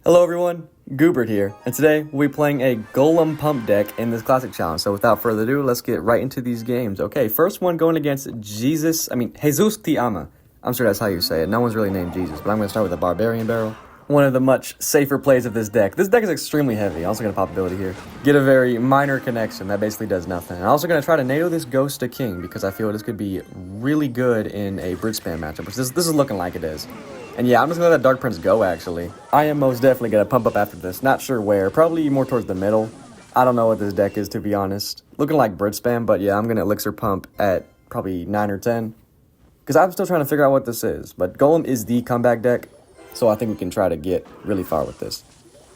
Hello everyone, Goobert here, and today we'll be playing a Golem pump deck in this classic challenge. So without further ado, let's get right into these games. Okay, first one going against Jesus Te Ama. I'm sure that's how you say it. No one's really named Jesus, but I'm going to start with a Barbarian Barrel. One of the much safer plays of this deck. This deck is extremely heavy. Also going to pop ability here. Get a very minor connection that basically does nothing. I'm also going to try to NATO this Ghost to King because I feel this could be really good in a Bridge Spam matchup, which this is looking like it is. And yeah, I'm just going to let that Dark Prince go, actually. I am most definitely going to pump up after this. Not sure where. Probably more towards the middle. I don't know what this deck is, to be honest. Looking like Bridge Spam, but yeah, I'm going to Elixir pump at probably 9 or 10. Because I'm still trying to figure out what this is. But Golem is the comeback deck, so I think we can try to get really far with this.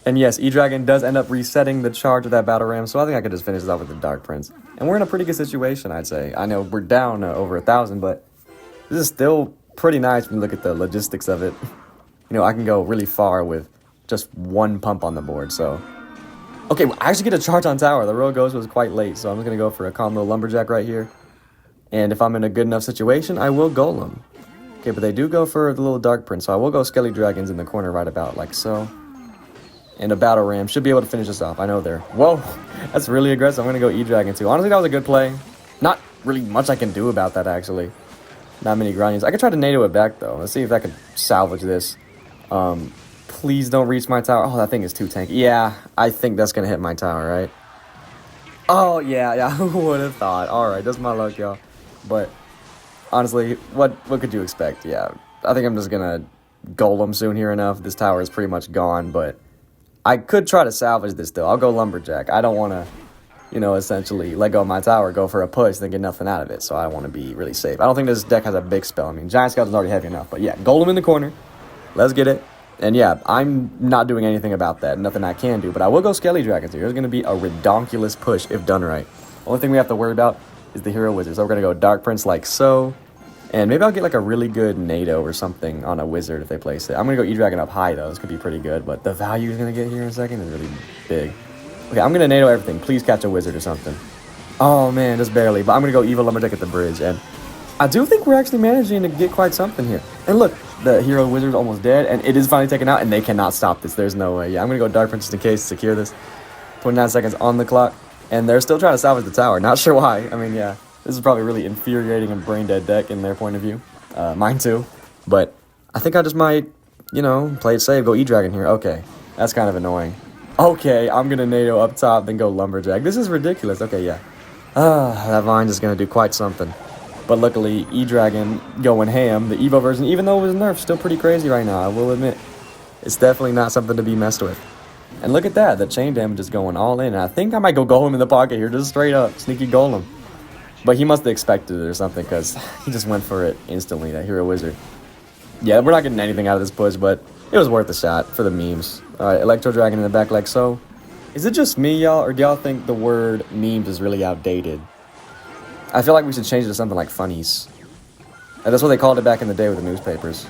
And yes, E-Dragon does end up resetting the charge of that Battle Ram, so I think I could just finish this off with the Dark Prince. And we're in a pretty good situation, I'd say. I know we're down over 1,000, but this is still pretty nice when you look at the logistics of it. You know, I can go really far with just one pump on the board, so. Okay, I actually get a charge on tower. The Royal Ghost was quite late, so I'm just going to go for a combo Lumberjack right here. And if I'm in a good enough situation, I will Golem. Okay, but they do go for the little Dark Prince, so I will go Skelly Dragons in the corner right about like so. And a Battle Ram should be able to finish this off. I know they're... Whoa, that's really aggressive. I'm going to go E-Dragon too. Honestly, that was a good play. Not really much I can do about that, actually. Not many grindies. I could try to NATO it back, though. Let's see if I could salvage this. Please don't reach my tower. Oh, that thing is too tanky. Yeah, I think that's going to hit my tower, right? Oh, yeah, who would have thought? All right, that's my luck, y'all. But, honestly, what could you expect? Yeah, I think I'm just going to Golem soon here enough. This tower is pretty much gone, but I could try to salvage this, though. I'll go Lumberjack. I don't want to... you know, essentially let go of my tower, go for a push, then get nothing out of it. So I want to be really safe. I don't think this deck has a big spell. I mean, Giant Skeleton's already heavy enough. But yeah, Golem in the corner. Let's get it. And yeah, I'm not doing anything about that. Nothing I can do. But I will go Skelly Dragons here. There's going to be a redonkulous push if done right. Only thing we have to worry about is the Hero Wizard. So we're going to go Dark Prince like so. And maybe I'll get like a really good NATO or something on a Wizard if they place it. I'm going to go E-Dragon up high, though. This could be pretty good. But the value he's going to get here in a second is really big. Okay, I'm going to NATO everything. Please catch a Wizard or something. Oh, man, just barely. But I'm going to go Evil Lumberjack at the bridge. And I do think we're actually managing to get quite something here. And look, the Hero Wizard's almost dead. And it is finally taken out. And they cannot stop this. There's no way. Yeah, I'm going to go Dark Prince just in case to secure this. 29 seconds on the clock. And they're still trying to salvage the tower. Not sure why. I mean, yeah. This is probably really infuriating and brain-dead deck in their point of view. Mine too. But I think I just might, you know, play it safe. Go E-Dragon here. Okay. That's kind of annoying. Okay, I'm going to NATO up top, then go Lumberjack. This is ridiculous. Okay, yeah. That Vine is going to do quite something. But luckily, E-Dragon going ham, the Evo version, even though it was nerfed, still pretty crazy right now, I will admit. It's definitely not something to be messed with. And look at that, the chain damage is going all in. And I think I might go Golem in the pocket here, just straight up, sneaky Golem. But he must have expected it or something, because he just went for it instantly, that Hero Wizard. Yeah, we're not getting anything out of this push, but it was worth a shot for the memes. Alright, Electro Dragon in the back like so. Is it just me, y'all, or do y'all think the word memes is really outdated? I feel like we should change it to something like funnies. And that's what they called it back in the day with the newspapers.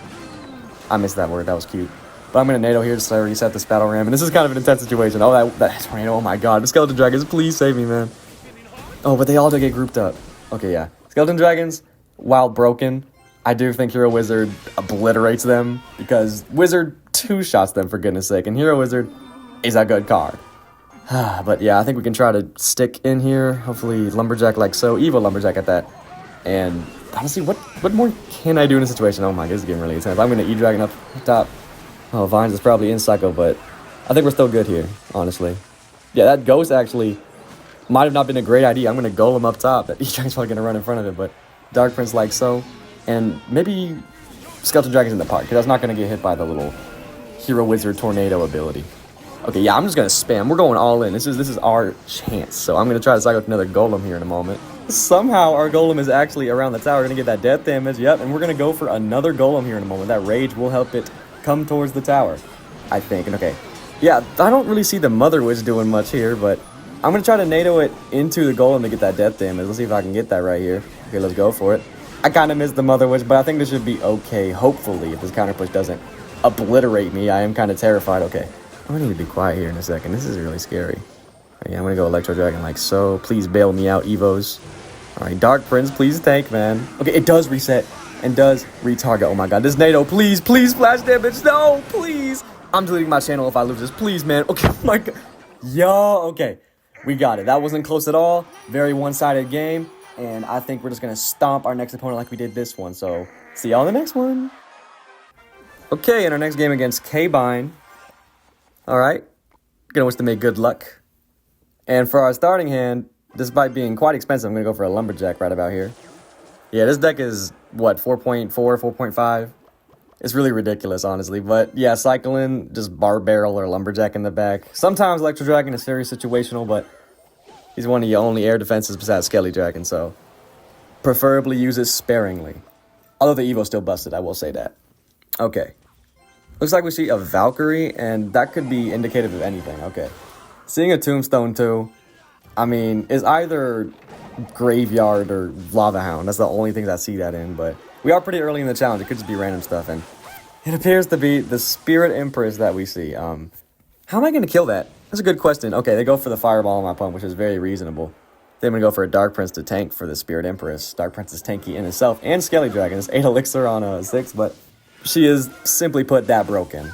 I missed that word, that was cute. But I'm going to NATO here just to reset this Battle Ram, and this is kind of an intense situation. Oh, that tornado, oh my god. The Skeleton Dragons, please save me, man. Oh, but they all did get grouped up. Okay, yeah. Skeleton Dragons, while broken, I do think Hero Wizard obliterates them, because Wizard two-shots them, for goodness sake, and Hero Wizard is a good card. But yeah, I think we can try to stick in here. Hopefully Lumberjack like so. Evil Lumberjack at that. And honestly, what more can I do in a situation? Oh my god, this is getting really intense. I'm going to E-Dragon up top. Oh, Vines is probably in Psycho, but I think we're still good here, honestly. Yeah, that Ghost actually might have not been a great idea. I'm going to Golem up top. That E-Dragon's probably going to run in front of it, but Dark Prince like so. And maybe Skeleton Dragon's in the park, because that's not going to get hit by the little Hero Wizard Tornado ability. Okay, yeah, I'm just going to spam. We're going all in. This is our chance. So I'm going to try to cycle another Golem here in a moment. Somehow our Golem is actually around the tower. We're going to get that death damage. Yep, and we're going to go for another Golem here in a moment. That Rage will help it come towards the tower, I think. And okay, yeah, I don't really see the Mother Witch doing much here, but I'm going to try to NATO it into the Golem to get that death damage. Let's see if I can get that right here. Okay, let's go for it. I kind of missed the Mother Witch, but I think this should be okay, hopefully, if this counter push doesn't obliterate me. I am kind of terrified. Okay, I'm going to need to be quiet here in a second. This is really scary. Right, yeah, I'm going to go Electro Dragon like so. Please bail me out, Evos. All right, Dark Prince, please tank, man. Okay, it does reset and does retarget. Oh my god, this NATO, please, please, flash damage. No, please. I'm deleting my channel if I lose this. Please, man. Okay, oh my God. Yo, okay. We got it. That wasn't close at all. Very one-sided game. And I think we're just going to stomp our next opponent like we did this one. So, see y'all in the next one. Okay, in our next game against K-Bine. Alright. Gonna wish them a good luck. And for our starting hand, despite being quite expensive, I'm going to go for a Lumberjack right about here. Yeah, this deck is, what, 4.4, 4.5? It's really ridiculous, honestly. But, yeah, cycling, just Bar Barrel or Lumberjack in the back. Sometimes Electro Dragon is very situational, but he's one of your only air defenses besides Skelly Dragon, so preferably use it sparingly. Although the Evo's still busted, I will say that. Okay. Looks like we see a Valkyrie, and that could be indicative of anything. Okay. Seeing a Tombstone, too, I mean, is either Graveyard or Lava Hound. That's the only things I see that in, but we are pretty early in the challenge. It could just be random stuff, and it appears to be the Spirit Empress that we see. How am I going to kill that? That's a good question. Okay, they go for the Fireball on my pump, which is very reasonable. Then I'm going to go for a Dark Prince to tank for the Spirit Empress. Dark Prince is tanky in itself, and Skelly Dragon. It's 8 Elixir on a 6, but she is, simply put, that broken.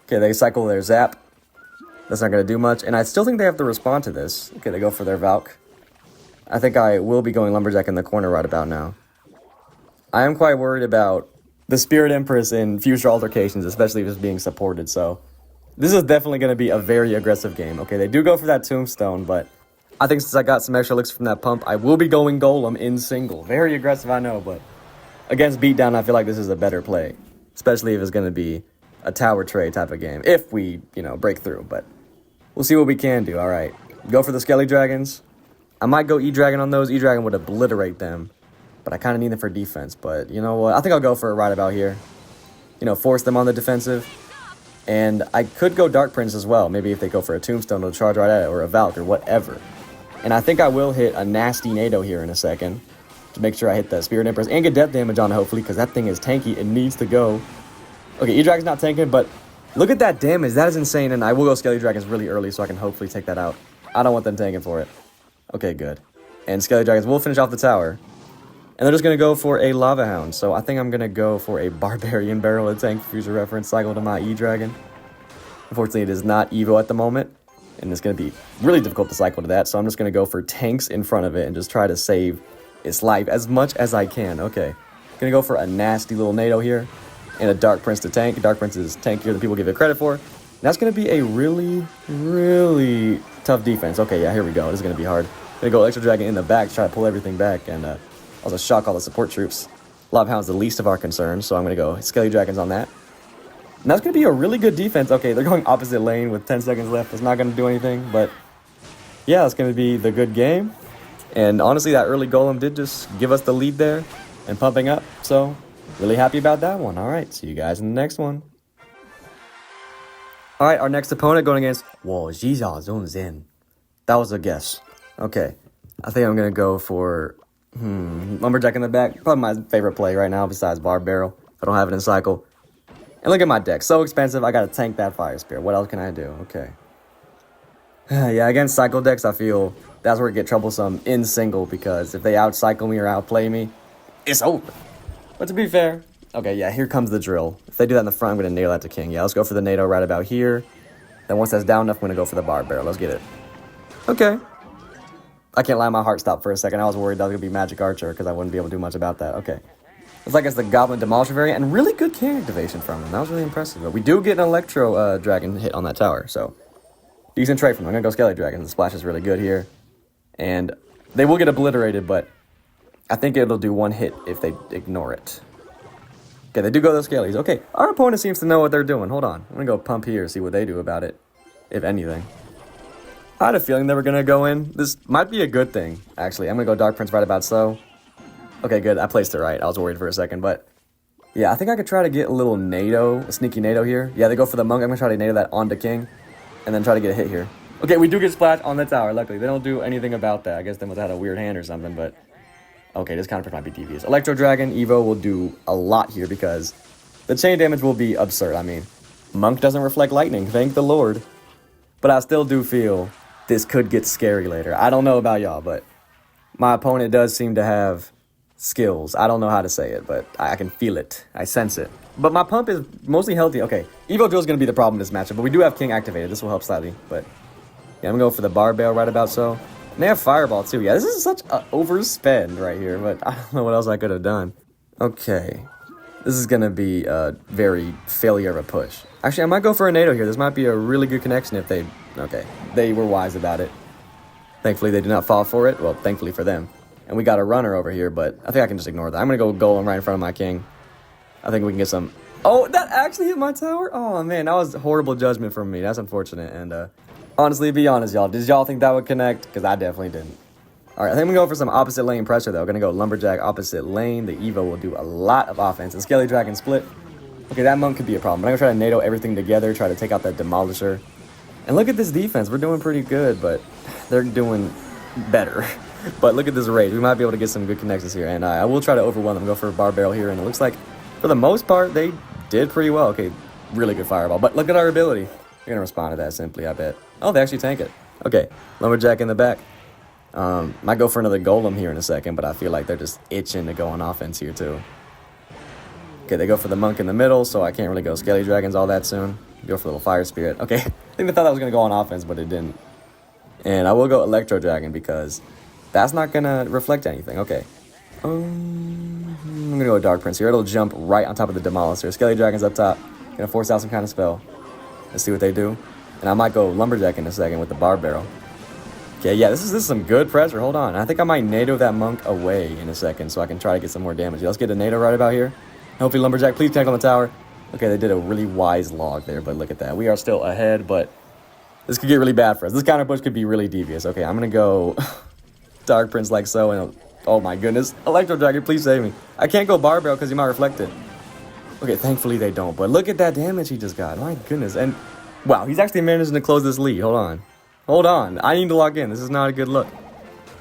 Okay, they cycle their Zap. That's not going to do much, and I still think they have to respond to this. Okay, they go for their Valk. I think I will be going Lumberjack in the corner right about now. I am quite worried about the Spirit Empress in future altercations, especially if it's being supported, so this is definitely going to be a very aggressive game. Okay, they do go for that Tombstone, but I think since I got some extra elixir from that pump, I will be going Golem in single. Very aggressive, I know, but against Beatdown, I feel like this is a better play, especially if it's going to be a tower trade type of game, if we, break through, but we'll see what we can do. All right, go for the Skelly Dragons. I might go E-Dragon on those. E-Dragon would obliterate them, but I kind of need them for defense. But you know what? I think I'll go for it right about here. Force them on the defensive. And I could go Dark Prince as well. Maybe if they go for a Tombstone, they'll charge right at it, or a Valk, or whatever. And I think I will hit a nasty NATO here in a second to make sure I hit the Spirit Empress and get death damage on it, hopefully, because that thing is tanky. It needs to go. Okay, E-Dragon's not tanking, but look at that damage. That is insane, and I will go Skelly Dragons really early so I can hopefully take that out. I don't want them tanking for it. Okay, good. And Skelly Dragons will finish off the tower. And they're just going to go for a Lava Hound. So I think I'm going to go for a Barbarian Barrel to tank for future reference. Cycle to my E-Dragon. Unfortunately, it is not Evo at the moment. And it's going to be really difficult to cycle to that. So I'm just going to go for tanks in front of it and just try to save its life as much as I can. Okay. Going to go for a nasty little NATO here. And a Dark Prince to tank. Dark Prince is tankier than people give it credit for. And that's going to be a really, really tough defense. Okay, yeah, here we go. This is going to be hard. Going to go Electro Dragon in the back to try to pull everything back. And also shock all the support troops. Lava Hound's the least of our concerns, so I'm going to go Skelly Dragons on that. And that's going to be a really good defense. Okay, they're going opposite lane with 10 seconds left. It's not going to do anything, but yeah, it's going to be the good game. And honestly, that early Golem did just give us the lead there and pumping up. So really happy about that one. All right, see you guys in the next one. All right, our next opponent going against That was a guess. Okay, I think I'm going to go for Lumberjack in the back. Probably my favorite play right now besides Bar Barrel. I don't have it in cycle. And look at my deck. So expensive. I got to tank that Fire Spear. What else can I do? Okay. Yeah, against cycle decks, I feel that's where it get troublesome in single because if they outcycle me or outplay me, it's over. But to be fair, okay, yeah, here comes the drill. If they do that in the front, I'm going to nail that to king. Yeah, let's go for the NATO right about here. Then once that's down enough, I'm going to go for the Bar Barrel. Let's get it. Okay. I can't lie, my heart stopped for a second. I was worried that was going to be Magic Archer because I wouldn't be able to do much about that. Okay. Looks like it's the Goblin Demolisher variant and really good can activation from him. That was really impressive. But we do get an Electro Dragon hit on that tower, so decent trade from him. I'm going to go Skelly Dragon. The splash is really good here. And they will get obliterated, but I think it'll do one hit if they ignore it. Okay, they do go those Skellies. Okay, our opponent seems to know what they're doing. Hold on. I'm going to go pump here, see what they do about it, if anything. I had a feeling they were going to go in. This might be a good thing, actually. I'm going to go Dark Prince right about so. Okay, good. I placed it right. I was worried for a second, but yeah, I think I could try to get a little NATO, a sneaky NATO here. Yeah, they go for the Monk. I'm going to try to NATO that onto King and then try to get a hit here. Okay, we do get splash on the tower, luckily. They don't do anything about that. I guess they must have had a weird hand or something, but okay, this counter might be devious. Electro Dragon, Evo will do a lot here because the chain damage will be absurd. I mean, Monk doesn't reflect lightning, thank the Lord. But I still do feel this could get scary later. I don't know about y'all, but my opponent does seem to have skills. I don't know how to say it, but I can feel it. I sense it. But my pump is mostly healthy. Okay, Evo Drill is going to be the problem in this matchup, but we do have King activated. This will help slightly, but yeah, I'm going to go for the Barbell right about so. And they have Fireball too. Yeah, this is such an overspend right here, but I don't know what else I could have done. Okay, this is going to be a very failure of a push. Actually, I might go for a NATO here. This might be a really good connection if they... Okay, they were wise about it. Thankfully, they did not fall for it. Well, thankfully for them. And we got a runner over here, but I think I can just ignore that. I'm going to go Golem right in front of my king. I think we can get some... Oh, that actually hit my tower? Oh, man, that was horrible judgment from me. That's unfortunate. And honestly, be honest, y'all. Did y'all think that would connect? Because I definitely didn't. All right, I think we go for some opposite lane pressure, though. Going to go Lumberjack opposite lane. The Evo will do a lot of offense. And Skelly Dragon split. Okay, that monk could be a problem. But I'm going to try to NATO everything together, try to take out that Demolisher. And look at this defense. We're doing pretty good, but they're doing better. But look at this rage. We might be able to get some good connections here. And I will try to overwhelm them. Go for a bar barrel here. And it looks like, for the most part, they did pretty well. Okay, really good fireball. But look at our ability. You're going to respond to that simply, I bet. Oh, they actually tank it. Okay, Lumberjack in the back. Might go for another Golem here in a second, but I feel like they're just itching to go on offense here, too. Okay, they go for the monk in the middle, so I can't really go Skelly Dragons all that soon. Go for a little Fire Spirit. Okay, I think they thought that was going to go on offense, but it didn't. And I will go Electro Dragon because that's not going to reflect anything. Okay. I'm going to go Dark Prince here. It'll jump right on top of the Demolisher. Skelly Dragon's up top. Going to force out some kind of spell. Let's see what they do. And I might go Lumberjack in a second with the Bar Barrel. Okay, yeah, this is some good pressure. Hold on. I think I might NATO that monk away in a second so I can try to get some more damage. Let's get a NATO right about here. Hopefully Lumberjack, please connect on the tower. Okay, they did a really wise log there, but look at that. We are still ahead, but this could get really bad for us. This counter push could be really devious. Okay, I'm going to go Dark Prince like so, and oh my goodness. Electro Dragon, please save me. I can't go Bar Barrel because he might reflect it. Okay, thankfully they don't, but look at that damage he just got. My goodness. And wow, he's actually managing to close this lead. Hold on. Hold on. I need to lock in. This is not a good look.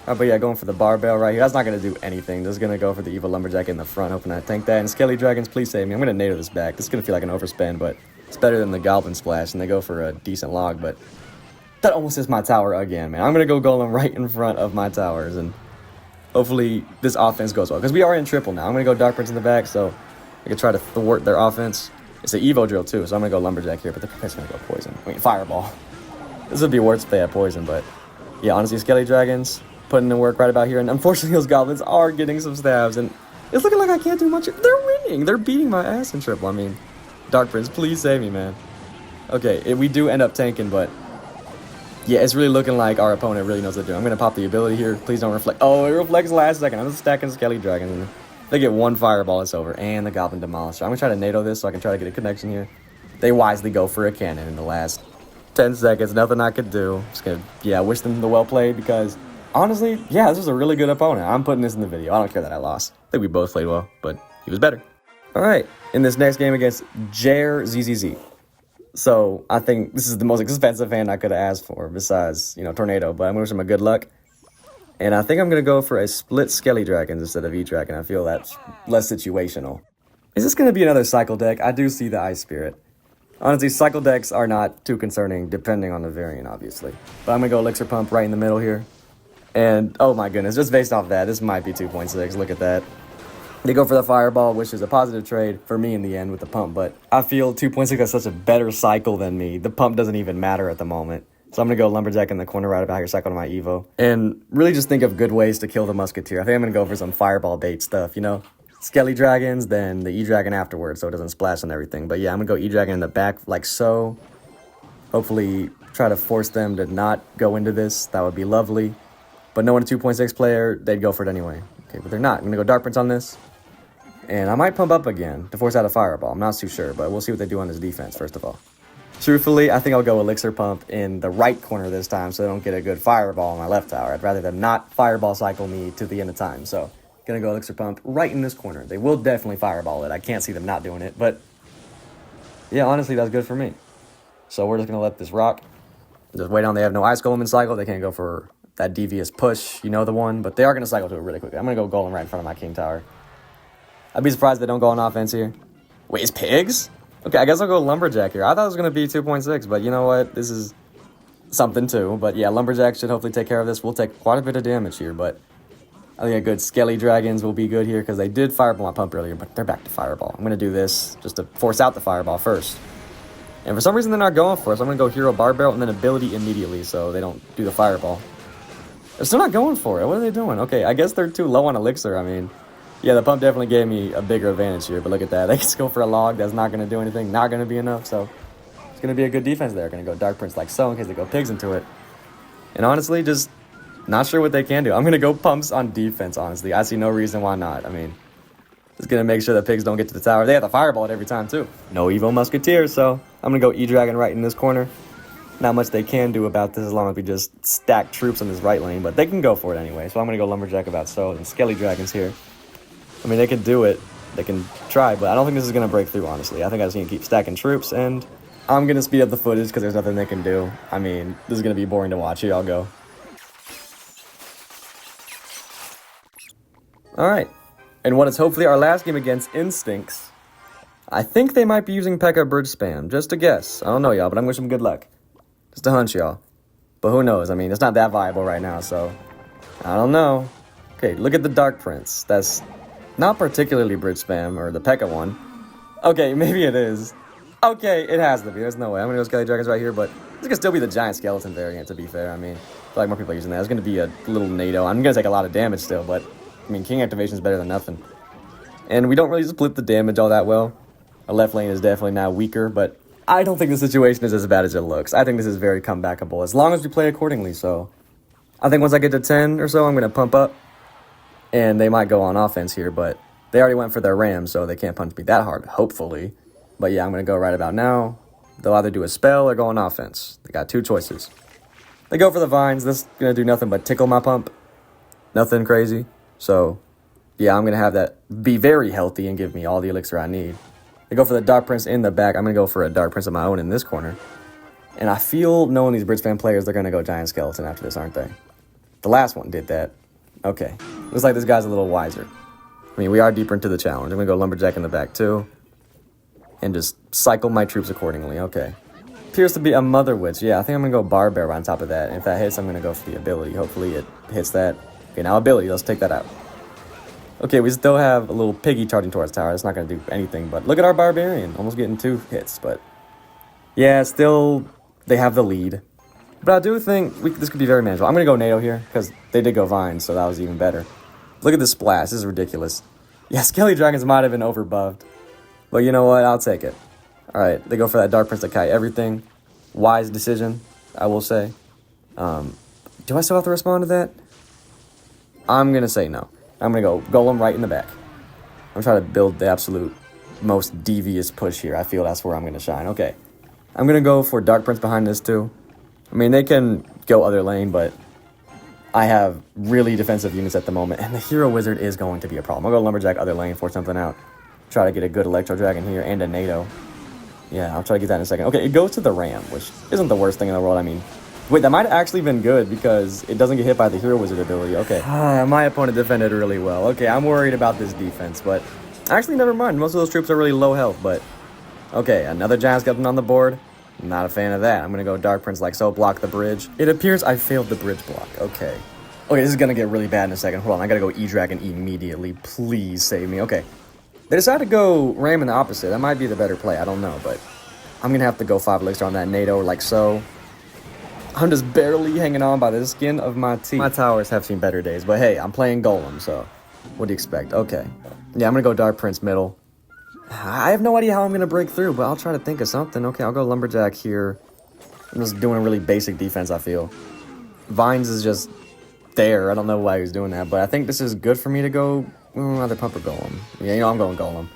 But yeah, going for the barbell right here. That's not going to do anything. Just going to go for the Evil Lumberjack in the front, hoping I tank that. And Skelly Dragons, please save me. I'm going to NATO this back. This is going to feel like an overspend, but it's better than the Goblin Splash. And they go for a decent log, but that almost is my tower again, man. I'm going to go Golem right in front of my towers. And hopefully this offense goes well. Because we are in triple now. I'm going to go Dark Prince in the back, so I can try to thwart their offense. It's an Evo drill, too, so I'm going to go Lumberjack here. But they're probably going to go Poison. I mean, Fireball. This would be worse if they had Poison, but yeah, honestly, Skelly Dragons putting in work right about here, and unfortunately those goblins are getting some stabs, and it's looking like I can't do much. They're winning. They're beating my ass in triple. I mean, Dark Prince, please save me, man. Okay, we do end up tanking, but yeah, it's really looking like our opponent really knows what they're doing. I'm going to pop the ability here. Please don't reflect. Oh, it reflects last second. I'm just stacking Skelly Dragons, and they get one fireball, it's over, and the Goblin Demolisher. I'm going to try to NATO this so I can try to get a connection here. They wisely go for a cannon in the last 10 seconds. Nothing I could do. Just going to, yeah, wish them the well played because honestly, yeah, this was a really good opponent. I'm putting this in the video. I don't care that I lost. I think we both played well, but he was better. All right, in this next game against Jer ZZZ. So I think this is the most expensive hand I could have asked for besides, you know, Tornado, but I'm going to wish him a good luck. And I think I'm going to go for a split Skelly Dragons instead of E-Dragon. I feel that's less situational. Is this going to be another Cycle deck? I do see the Ice Spirit. Honestly, Cycle decks are not too concerning depending on the variant, obviously. But I'm going to go Elixir Pump right in the middle here. And, oh my goodness, just based off that, this might be 2.6. Look at that. They go for the Fireball, which is a positive trade for me in the end with the Pump. But I feel 2.6 has such a better cycle than me. The Pump doesn't even matter at the moment. So I'm going to go Lumberjack in the corner right about here, cycle to my Evo. And really just think of good ways to kill the Musketeer. I think I'm going to go for some Fireball bait stuff, you know? Skelly Dragons, then the E-Dragon afterwards so it doesn't splash and everything. But yeah, I'm going to go E-Dragon in the back like so. Hopefully try to force them to not go into this. That would be lovely. But knowing a 2.6 player, they'd go for it anyway. Okay, but they're not. I'm going to go Dark Prince on this. And I might pump up again to force out a Fireball. I'm not too sure, but we'll see what they do on this defense first of all. Truthfully, I think I'll go Elixir Pump in the right corner this time so they don't get a good Fireball on my left tower. I'd rather them not Fireball cycle me to the end of time. So, gonna go Elixir Pump right in this corner. They will definitely Fireball it. I can't see them not doing it, but yeah, honestly, that's good for me. So we're just gonna let this rock. Just wait on. They have no Ice Golem in cycle. They can't go for that devious push. You know the one, but they are gonna cycle to it really quickly. I'm gonna go Golem right in front of my King Tower. I'd be surprised if they don't go on offense here. Wait, is Pigs? Okay, I guess I'll go Lumberjack here. I thought it was going to be 2.6, but you know what? This is something too. But yeah, Lumberjack should hopefully take care of this. We'll take quite a bit of damage here, but I think a good Skelly Dragons will be good here because they did Fireball my pump earlier, but they're back to Fireball. I'm going to do this just to force out the Fireball first. And for some reason, they're not going for it, so I'm going to go Hero Bar Barrel and then Ability immediately so they don't do the Fireball. They're still not going for it. What are they doing? Okay, I guess they're too low on Elixir. I mean, yeah, the pump definitely gave me a bigger advantage here, but look at that. They just go for a log. That's not going to do anything. Not going to be enough, so it's going to be a good defense there. Going to go Dark Prince like so in case they go Pigs into it. And honestly, just not sure what they can do. I'm going to go Pumps on defense, honestly. I see no reason why not. I mean, just going to make sure the Pigs don't get to the tower. They have to Fireball it every time, too. No Evo Musketeer, so I'm going to go E-Dragon right in this corner. Not much they can do about this as long as we just stack troops on this right lane, but they can go for it anyway. So I'm going to go Lumberjack about so, and Skelly Dragons here. I mean, they can do it. They can try, but I don't think this is going to break through, honestly. I think I just need to keep stacking troops, and I'm going to speed up the footage because there's nothing they can do. I mean, this is going to be boring to watch. Here y'all go. Alright, and what is hopefully our last game against Instincts. I think they might be using P.E.K.K.A. Bridge Spam. Just a guess. I don't know, y'all, but I'm wishing them good luck. Just a hunch, y'all. But who knows? I mean, it's not that viable right now, so I don't know. Okay, look at the Dark Prince. That's not particularly Bridge Spam, or the P.E.K.K.A. one. Okay, maybe it is. Okay, it has to be. There's no way. I'm going to go Skelly Dragons right here, but this could still be the Giant Skeleton variant, to be fair. I mean, I feel like more people are using that. It's going to be a little NATO. I'm going to take a lot of damage still, but I mean, King Activation is better than nothing. And we don't really split the damage all that well. Our left lane is definitely now weaker, but I don't think the situation is as bad as it looks. I think this is very comebackable, as long as we play accordingly, so I think once I get to 10 or so, I'm going to pump up, and they might go on offense here, but they already went for their ram, so they can't punch me that hard, hopefully. But yeah, I'm going to go right about now. They'll either do a spell or go on offense. They got two choices. They go for the vines. This is going to do nothing but tickle my pump. Nothing crazy. So, yeah, I'm going to have that be very healthy and give me all the elixir I need. They go for the Dark Prince in the back. I'm going to go for a Dark Prince of my own in this corner. And I feel, knowing these Bridge Spam players, they're going to go Giant Skeleton after this, aren't they? The last one did that. Okay. Looks like this guy's a little wiser. I mean, we are deeper into the challenge. I'm going to go Lumberjack in the back, too. And just cycle my troops accordingly. Okay. Appears to be a Mother Witch. Yeah, I think I'm going to go Barbarian on top of that. And if that hits, I'm going to go for the ability. Hopefully it hits that. Okay, now ability. Let's take that out. Okay, we still have a little piggy charging towards the tower. It's not going to do anything, but look at our Barbarian. Almost getting 2 hits, but yeah, still, they have the lead. But I do think this could be very manageable. I'm going to go NATO here, because they did go Vine, so that was even better. Look at this splash. This is ridiculous. Yeah, Skelly Dragons might have been overbuffed. But you know what? I'll take it. Alright, they go for that Dark Prince to kite everything. Wise decision, I will say. Do I still have to respond to that? I'm going to say no. I'm going to go Golem right in the back. I'm trying to build the absolute most devious push here. I feel that's where I'm going to shine. Okay. I'm going to go for Dark Prince behind this too. I mean, they can go other lane, but I have really defensive units at the moment, and the Hero Wizard is going to be a problem. I'll go Lumberjack other lane, force something out. Try to get a good Electro Dragon here and a NATO. Yeah, I'll try to get that in a second. Okay, it goes to the Ram, which isn't the worst thing in the world. I mean, wait, that might have actually been good because it doesn't get hit by the Hero Wizard ability. Okay, my opponent defended really well. Okay, I'm worried about this defense, but actually, never mind. Most of those troops are really low health, but okay, another Giant Skeleton on the board. Not a fan of that. I'm going to go Dark Prince like so, block the bridge. It appears I failed the bridge block. Okay. Okay, this is going to get really bad in a second. Hold on, I got to go E-Dragon immediately. Please save me. Okay. They decided to go Ram in the opposite. That might be the better play. I don't know, but I'm going to have to go 5 Elixir on that NATO like so. I'm just barely hanging on by the skin of my teeth. My towers have seen better days, but hey, I'm playing Golem, so what do you expect? Okay. Yeah, I'm going to go Dark Prince middle. I have no idea how I'm going to break through, but I'll try to think of something. Okay, I'll go Lumberjack here. I'm just doing a really basic defense, I feel. Vines is just there. I don't know why he was doing that, but I think this is good for me to go either Pump or Golem. Yeah, you know, I'm going Golem.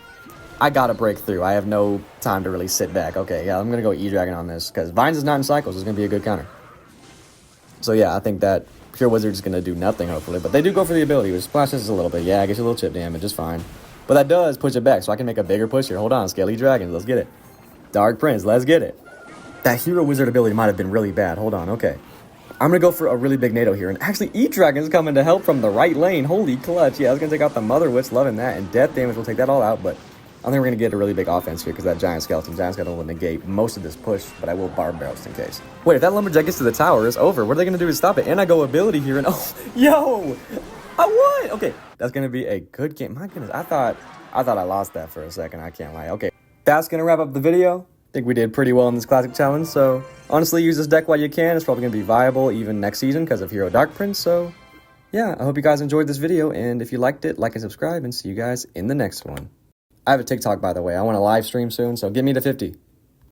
I got to break through. I have no time to really sit back. Okay, yeah, I'm going to go E-Dragon on this, because Vines is not in cycles. It's going to be a good counter. So yeah, I think that Pure Wizard is going to do nothing, hopefully, but they do go for the ability, which splashes a little bit. Yeah, I guess a little chip damage is fine. But that does push it back, so I can make a bigger push here. Hold on, Skelly Dragons, let's get it. Dark Prince, let's get it. That Hero Wizard ability might have been really bad. Hold on, okay. I'm going to go for a really big NATO here. And actually, E-Dragon's coming to help from the right lane. Holy clutch. Yeah, I was going to take out the Mother Witch, loving that. And death damage will take that all out, but I think we're going to get a really big offense here because that Giant Skeleton will negate most of this push, but I will Barb Barrel just in case. Wait, if that Lumberjack gets to the tower, it's over. What are they going to do to stop it? And I go ability here, and oh, yo! I won! Okay, that's gonna be a good game. My goodness, I thought I lost that for a second. I can't lie. Okay, that's gonna wrap up the video. I think we did pretty well in this classic challenge, so honestly, use this deck while you can. It's probably gonna be viable even next season because of Hero Dark Prince, so yeah, I hope you guys enjoyed this video, and if you liked it, like and subscribe, and see you guys in the next one. I have a TikTok, by the way. I want to live stream soon, so get me to 50.